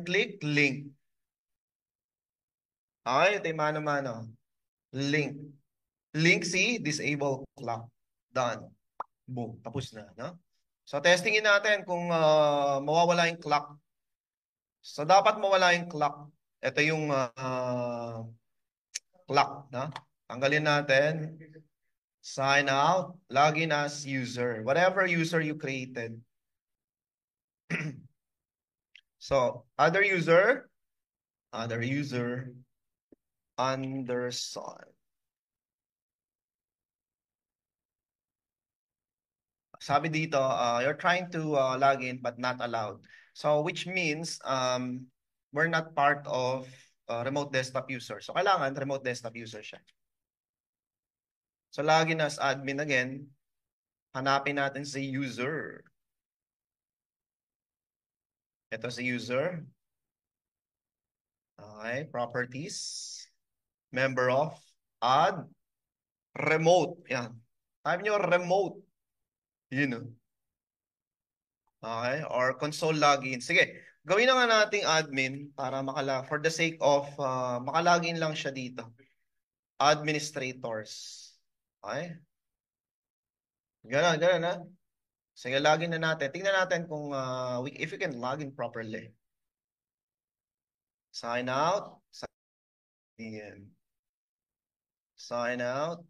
click, link. Okay, ito yung mano-mano. Link. Link C, disable clock. Done. Boom. Tapos na. No? So, testingin natin kung mawawala yung clock. So, dapat mawala yung clock. Ito yung clock. No? Tanggalin natin. Sign out. Login as user. Whatever user you created. So, other user, Anderson. Sabi dito, you're trying to log in but not allowed. So, which means we're not part of remote desktop user. So, kailangan remote desktop user siya. So, login as admin again. Hanapin natin si user. Ito si user. Okay, properties. Member of. Add. Remote. Yan. Type nyo remote. Yun know. Okay, or console login. Sige, gawin na nga nating admin para for the sake of makalagin lang siya dito. Administrators. Okay? Ganun na. Sige, login na natin. Tingnan natin kung if we can login properly. Sign out. Sign in. Sign out.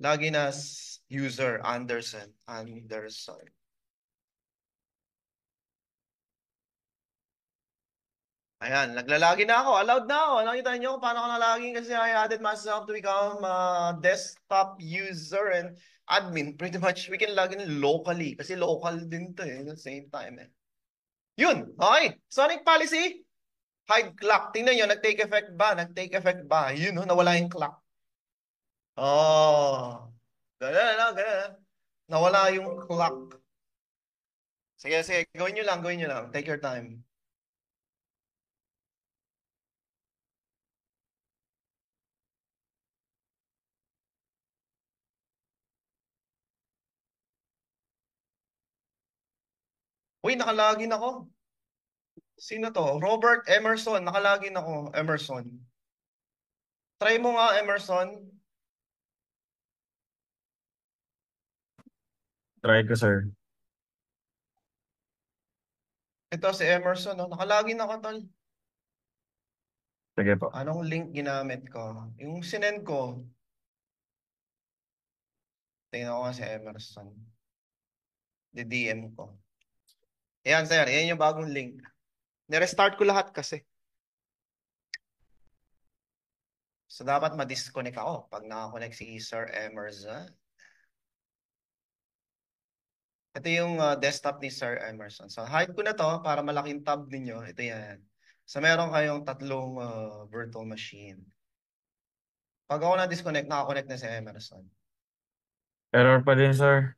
Login as user Anderson. Ayan, naglalagi na ako. Allowed na ako. Nakita niyo kung paano ako nalagin kasi I added myself to become desktop user and admin. Pretty much, we can log in locally kasi local din to at the same time. Yun, okay. Sonic policy, hide clock. Tingnan nyo, nag-take effect ba? Nag-take effect ba? Yun, nawala yung clock. Oh, ganun. Nawala yung clock. Sige, gawin nyo lang. Take your time. Uy, nakalagin ako. Sino to? Robert Emerson. Nakalagin ako, Emerson. Try mo nga, Emerson. Try ko, sir. Ito si Emerson. No? Nakalagin ako, tol. Sige po. Anong link ginamit ko? Yung sinend ko. Tingnan ko nga si Emerson. DM ko. Ayan, sir. Ayan yung bagong link. Nirestart ko lahat kasi. So, dapat ma-disconnect ako pag nakakonect si Sir Emerson. Ito yung desktop ni Sir Emerson. So, hide ko na to para malaking tab ninyo. Ito yan. So, meron kayong tatlong virtual machine. Pag ako na-disconnect, nakakonect na si Emerson. Error pa din, sir.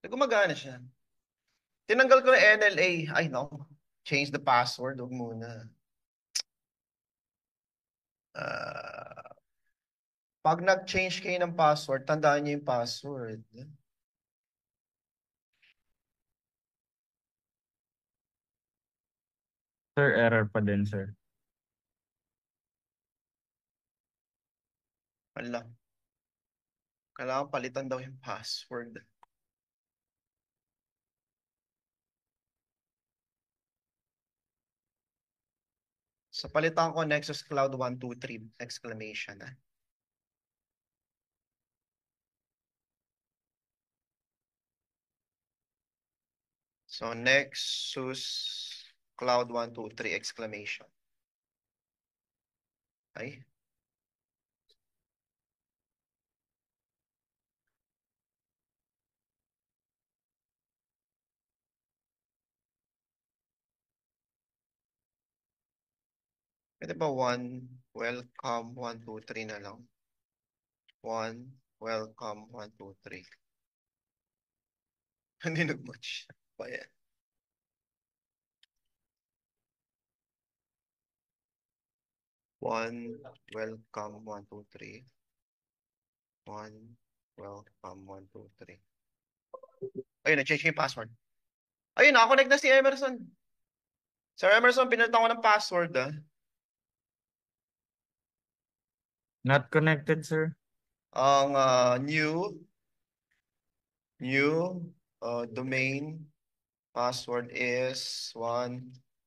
So, gumagana siya. Tinanggal ko na NLA. Ay, no. Change the password. Huwag muna. Pag nag-change kayo ng password, tandaan niyo yung password. Sir, error pa din, sir. Wala. Kailangan palitan daw yung password. So, palitan ko Nexus Cloud 123 exclamation. So, Nexus Cloud 123 exclamation. Ay. Pwede ba welcome 123 na lang? Welcome 123. Hindi nag-match. Ba yan? Welcome 123. Welcome 123. Ayun, na-change ko yung password. Ayun, nakakonect na si Emerson. Sir Emerson, pinalitan ko ng password ah. Not connected, sir. Ang new domain password is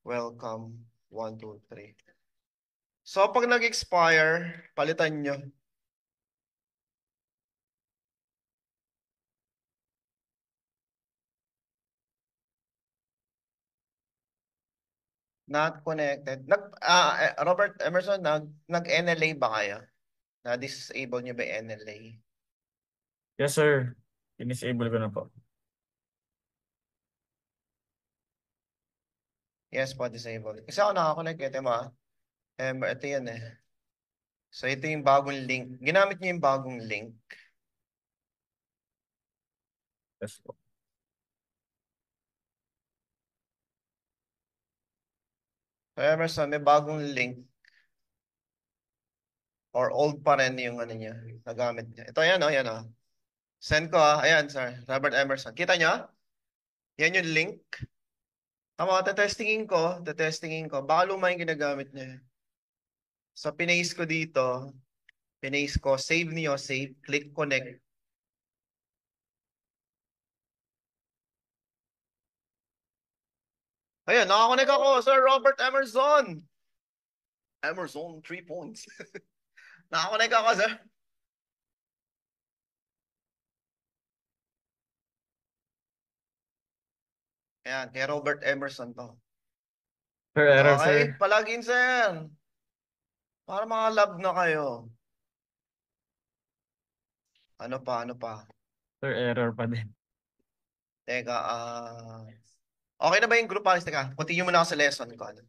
welcome 123. So pag nag-expire, palitan nyo. Not connected. Robert Emerson, nag-NLA ba kayo? Na-disable nyo ba yung NLA? Yes, sir. Inisable ko na po. Yes po, disable. Kasi ako nakakonect, ito mo ah. Ito yan eh. So ito yung bagong link. Ginamit niyo yung bagong link. Yes po. So Emerson, may bagong link or old pa rin yung ano niya, nagamit niya. Ito yan oh, yan oh. Send ko ah. Ayan, sir. Robert Emerson. Kita niyo? Yan yung link. Tama, tetestingin ko. Baka luma yung ginagamit niya. So pinaste ko dito. Pinaste ko. Save niyo, save. Click connect. Ayan, nakakonect ako. Sir Robert Emerson. Emerson, 3 points. Nakakonect ako, sir. Ayan, kay Robert Emerson to. Sir, error, Okay, sir. palagin, sir. Para mga love na kayo. Ano pa, ano pa? Sir, error pa din. Teka, okay na ba yung group policy? Teka, continue muna ako sa lesson ko. Ano?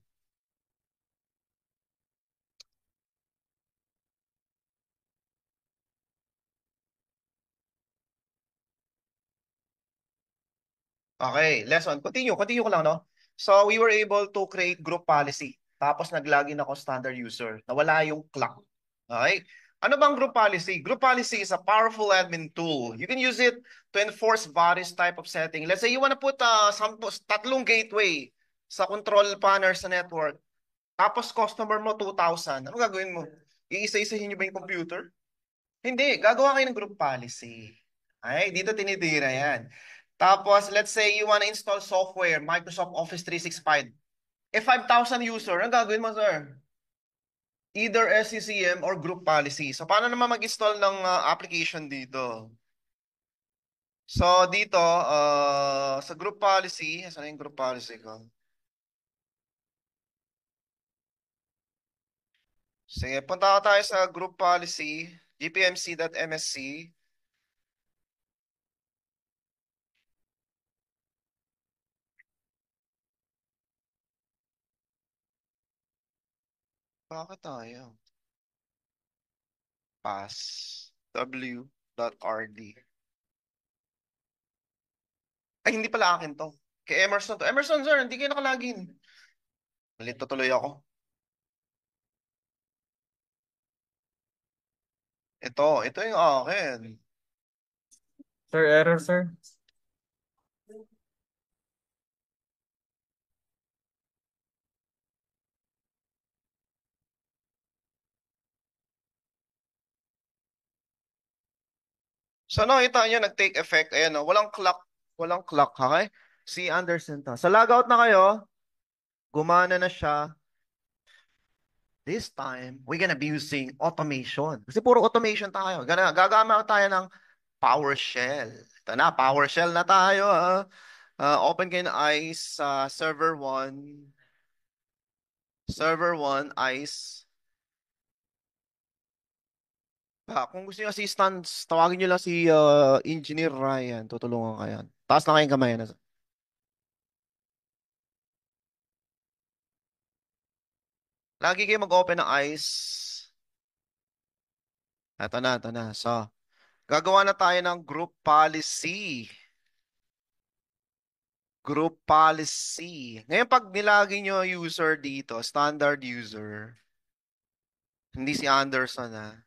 Okay, lesson. Continue ko lang, no? So, we were able to create group policy. Tapos nag-login ako standard user. Nawala yung clock. Okay? Ano bang group policy? Group policy is a powerful admin tool. You can use it to enforce various type of setting. Let's say you want to put tatlong gateway sa control panel sa network. Tapos customer mo 2,000. Ano gagawin mo? Iisa-isahin niyo ba yung computer? Hindi, gagawa kayo ng group policy. Ay, dito tinitira yan. Tapos, let's say you wanna install software, Microsoft Office 365. Eh, 5,000 user, ang gagawin mo, sir? Either SCCM or group policy. So, paano naman mag-install ng application dito? So, dito, sa group policy, saan yung group policy ko? Sige, punta ka tayo sa group policy, gpmc.msc. Bakit tayo? Pass. w.rd. Ay, hindi pala akin to. Kay Emerson to. Emerson, sir, hindi kayo nakalagin. Malito tuloy ako. Ito yung akin. Sir, error, sir. So, nakita nyo, nag-take effect. Ayan, oh, walang clock. Walang clock, okay? Si Anderson to. Sa logout na kayo, gumana na siya. This time, we're gonna be using automation. Kasi puro automation tayo. Gagamit tayo ng PowerShell. Ito na, PowerShell na tayo. Open kayo ng ICE server 1. Server 1, ICE. Kung gusto niyo assistance, tawagin niyo lang si Engineer Ryan. Tutulungan kayo. Taas na kayong kamay. Lagi kayo mag-open ng ICE. Ito na. So, gagawa na tayo ng group policy. Group policy. Ngayon, pag nilagay nyo user dito, standard user, hindi si Anderson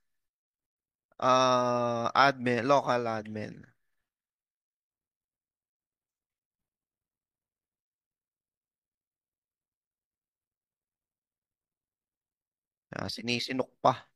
admin, local admin. Sinisinok pa.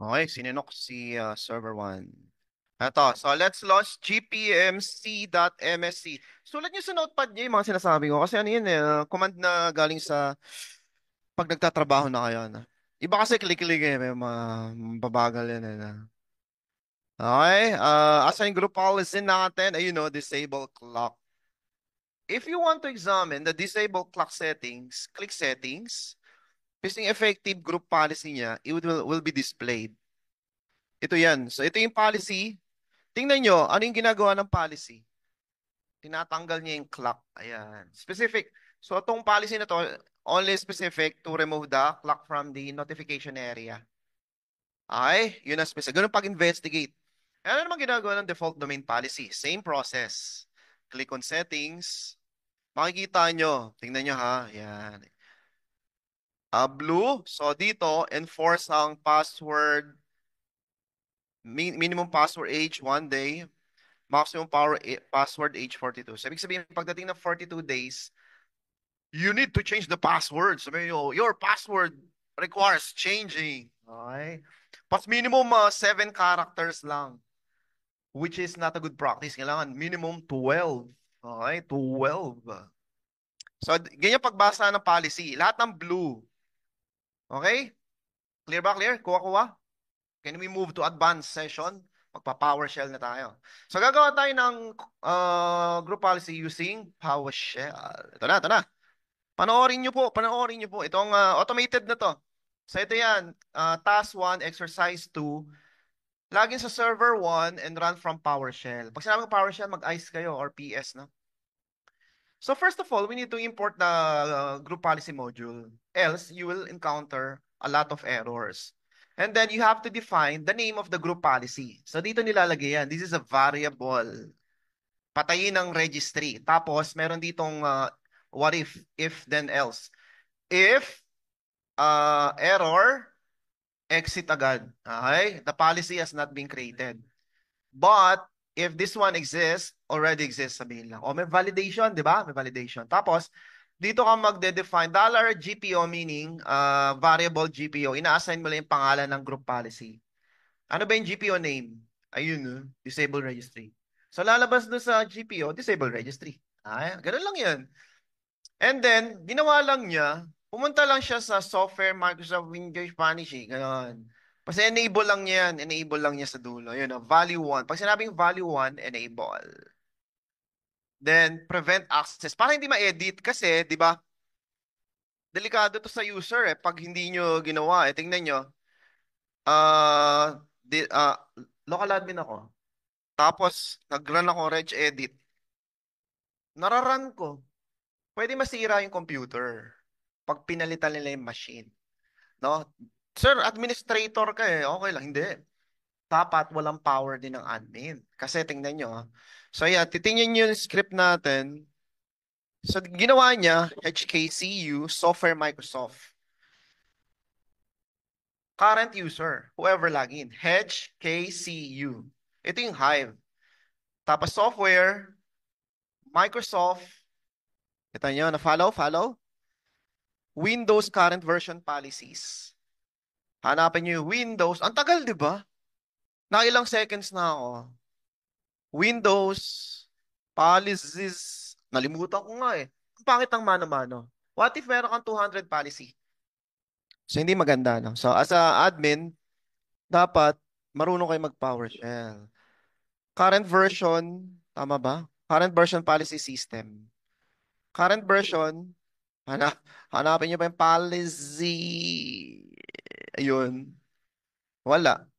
Okay, sininok si server 1. Eto, so let's launch gpmc.msc. Sulat niyo sa notepad niyo yung mga sinasabi ko kasi ano yun command na galing sa pag nagtatrabaho na kayo. Na. Iba kasi click-click may mga babagal yan. Okay, assign group policy natin, ayun no, disable clock. If you want to examine the disable clock settings, click settings. Pising effective group policy niya, it will be displayed. Ito yan. So ito yung policy. Tingnan nyo, ano yung ginagawa ng policy? Tinatanggal niya yung clock. Ayan. Specific. So itong policy na to, only specific to remove the clock from the notification area. Ay, yun ang specific. Ganun pag-investigate. Ano naman ginagawa ng default domain policy? Same process. Click on settings. Makikita nyo. Tingnan nyo ha. Ayan. Blue. So dito, enforce ang password, minimum password age 1 day. Maximum password age 42. So, ibig sabihin, pagdating ng 42 days, you need to change the password. Sabi nyo, your password requires changing. Okay? Pas minimum 7 characters lang, which is not a good practice. Kailangan minimum 12. Okay? 12. So, ganyan pagbasa ng policy. Lahat ng blue. Okay? Clear ba? Clear? Kuha-kuha? Can we move to advanced session? Magpa-PowerShell na tayo. So, gagawa tayo ng group policy using PowerShell. Ito na, ito na. Panoorin nyo po, panoorin nyo po. Itong automated na to. So, ito yan. Task 1, Exercise 2. Login sa server 1 and run from PowerShell. Pag sinabi ko PowerShell, mag-ICE kayo or PS, no? So, first of all, we need to import the group policy module. Else, you will encounter a lot of errors. And then you have to define the name of the group policy. So dito nilalagay yan. This is a variable. Patayin ng registry. Tapos meron ditong what if then else. If error, exit agad. Okay? The policy has not been created. But if this one exists, already exists, sabihin lang. O may validation, di ba? May validation. Tapos, dito ka magde-define $GPO meaning variable GPO. Ina-assign mo lang yung pangalan ng group policy. Ano ba yung GPO name? Ayun, disable registry. So lalabas doon sa GPO, disable registry. Ay, ganun lang yan. And then, ginawa lang niya, pumunta lang siya sa software Microsoft Windows Spanish. Ganun. Kasi enable lang niya yan. Enable lang niya sa dulo. Yun, value 1. Pag sinabing value 1, enable. Then, prevent access. Para hindi ma-edit kasi, di ba, delikado to sa user pag hindi nyo ginawa tingnan nyo di, local admin ako tapos nag-run ako regedit nararan ko pwede masira yung computer pag pinalitan nila yung machine no sir administrator ka okay lang hindi dapat walang power din ng admin kasi tingnan nyo so yeah titingnan nyo yung script natin so ginawa niya HKCU software Microsoft current user, whoever login, Hedge KCU. Ito yung Hive. Tapos software, Microsoft. Ito nyo, follow? Windows current version policies. Hanapin nyo yung Windows. Ang tagal, di ba? Ilang seconds na ako. Windows policies. Nalimutan ko nga eh. Ang pangit ng mano-mano. What if meron kang 200 policy? So, hindi maganda, no? So, as a admin, dapat marunong kayo mag-PowerShell. Current version, tama ba? Current version policy system. Current version, hanapin niyo ba yung policy? Ayun. Wala.